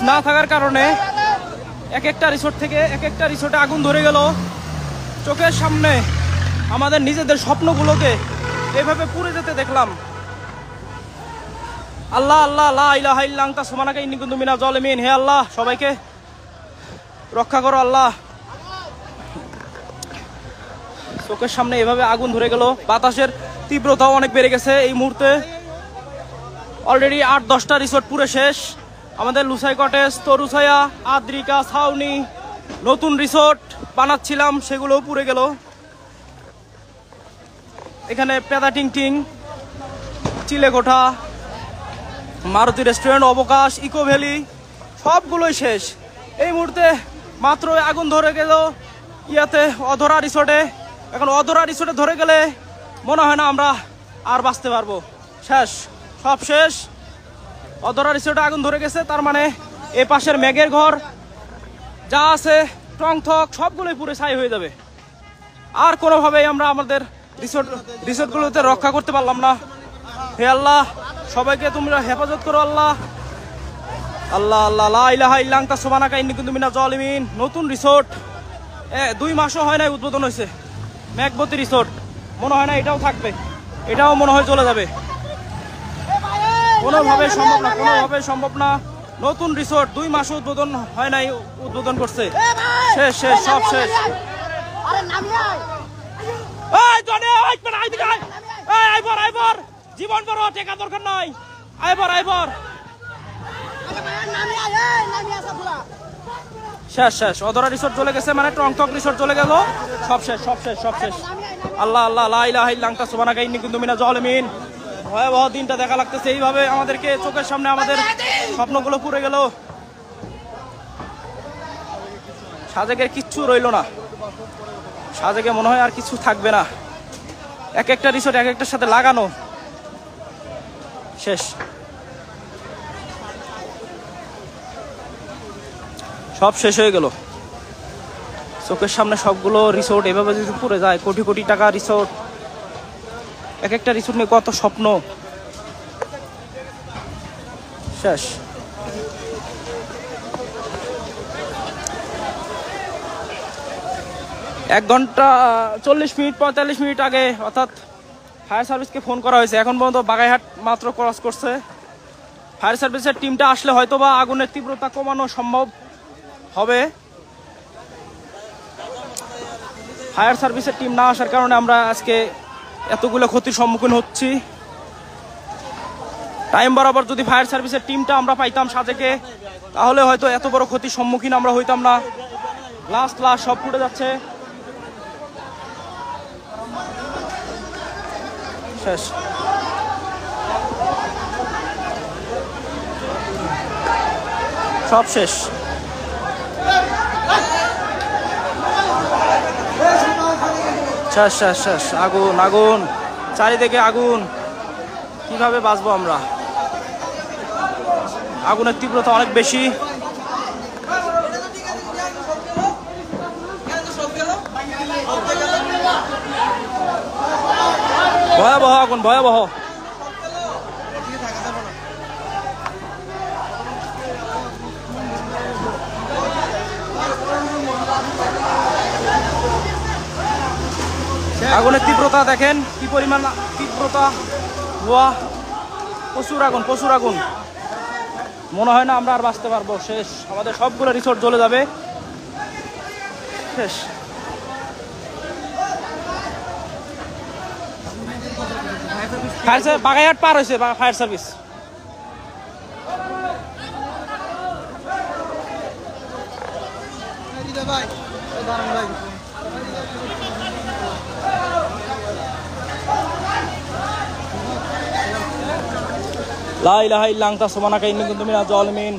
না থাকার কারণে এক একটা রিসোর্ট থেকে এক একটা রিসোর্টে আগুন ধরে গেল। চোখের সামনে আমাদের নিজেদের স্বপ্নগুলোকে এভাবে পুড়ে যেতে দেখলাম। আল্লাহ আল্লাহ লা ইলাহা ইল্লা আনতা সুবহানাকা ইন্নী কুনতু মিনাজ জালিমিন। হে আল্লাহ, সবাইকে রক্ষা করো আল্লাহ। চোখের সামনে এভাবে আগুন ধরে গেল। বাতাসের তীব্রতাও অনেক বেড়ে গেছে এই মুহূর্তে। অলরেডি ৮-১০টা রিসোর্ট পুরো শেষ। আমাদের লুসাই কটেজ, তরুছায়া, আদ্রিকা, ছাউনি, নতুন রিসোর্ট বানাচ্ছিলাম, সেগুলোও পুড়ে গেল। এখানে পেদা টিং টিং, চিলেকোঠা, মারুতি রেস্টুরেন্ট, অবকাশ, ইকো ভ্যালি সবগুলোই শেষ এই মুহূর্তে। মাত্র আগুন ধরে গেল ইয়াতে অধরা রিসোর্টে। এখন অধরা রিসোর্টে ধরে গেলে মনে হয় না আমরা আর বাঁচতে পারবো। শেষ, সব শেষ। অধরা রিসোর্টে আগুন ধরে গেছে, তার মানে এ পাশের মেঘের ঘর যা আছে টং থক সবগুলোই পুরো ছাই হয়ে যাবে। আর কোনোভাবেই আমরা আমাদের রিসোর্টগুলোতে রক্ষা করতে পারলাম না। হে আল্লাহ, সবাইকে তোমরা হেফাজত করো আল্লাহ। আল্লাহ আল্লাহ লা ইলাহা ইল্লা আনতা সুবহানাকা ইন্নী কুনতু মিনাজ জালিমিন। নতুন রিসোর্ট 2 মাসও হয় নাই উদ্বোধন হয়েছে। মেঘবতী রিসোর্ট, মনে হয় না এটাও থাকবে, এটাও মনে হয় চলে যাবে। কোনোভাবে সম্ভব না, কোনোভাবে সম্ভব না। নতুন রিসোর্ট 2 মাসও উদ্বোধন হয় নাই, উদ্বোধন করছে। শেষ শেষ, সব শেষ। জীবন বড়, টেকা দরকার নাই। আইবর আইবর, শেষ শেষ। অধরা রিসোর্ট চলে গেছে, মানে টংটক রিসোর্ট চলে গেল। সব শেষ, সব শেষ, সব শেষ। আল্লাহ আল্লাহ লা ইলাহা ইল্লা আনতা সুবহানাকা ইন্নী কুনতু মিনাজ জালিমিন। ভয়াবহ দিনটা দেখা লাগতেছে এইভাবে আমাদেরকে। চোখের সামনে আমাদের স্বপ্নগুলো পুড়ে গেল। সাজেকের কিচ্ছু রইল না। সাজেকে মনে হয় আর কিছু থাকবে না। এক একটা রিসোর্ট এক একটার সাথে লাগানো। শেষ, সব শেষ হয়ে গেল। চোখের সামনে সবগুলো রিসোর্ট এভাবে যদি পুড়ে যায়, কোটি কোটি টাকা রিসোর্ট, এক একটা রিসোর্ট নিয়ে কত স্বপ্ন। শেষ। এক ঘন্টা 40 মিনিট 45 মিনিট আগে অর্থাৎ ফায়ার সার্ভিসকে ফোন করা হয়েছে। এখন পর্যন্ত বাগাইহাট মাত্র ক্রস করছে। ফায়ার সার্ভিসের টিমটা আসলে হয়তো বা আগুনের তীব্রতা কমানো সম্ভব হবে। ফায়ার সার্ভিসের টিম না আসার কারণে আমরা আজকে এতগুলো ক্ষতির সম্মুখীন হচ্ছি। টাইম বরাবর যদি ফায়ার সার্ভিসের টিমটা আমরা পাইতাম সাজেকে, তাহলে হয়তো এত বড় ক্ষতির সম্মুখীন আমরা হইতাম না। লাস্ট সব ফুটে যাচ্ছে। শেষ। সব শেষ। শেষ শেষ শেষ। আগুন আগুন, চারিদিকে আগুন। কিভাবে বাঁচবো আমরা? আগুনের তীব্রতা অনেক বেশি। ভয়াবহ আগুন, ভয়াবহ। আগুনের তীব্রতা দেখেন কি পরিমাণ তীব্রতা। ধোয়া, প্রচুর আগুন, প্রচুর আগুন। মনে হয় না আমরা আর বাঁচতে পারবো। শেষ, আমাদের সবগুলো রিসোর্ট জ্বলে যাবে। শেষ। বাগাইহাট পার হয়েছে ফায়ার সার্ভিস। লা ইলাহা ইল্লা আনতা সুবহানাকা ইন্নী কুনতু মিনাজ জালিমিন।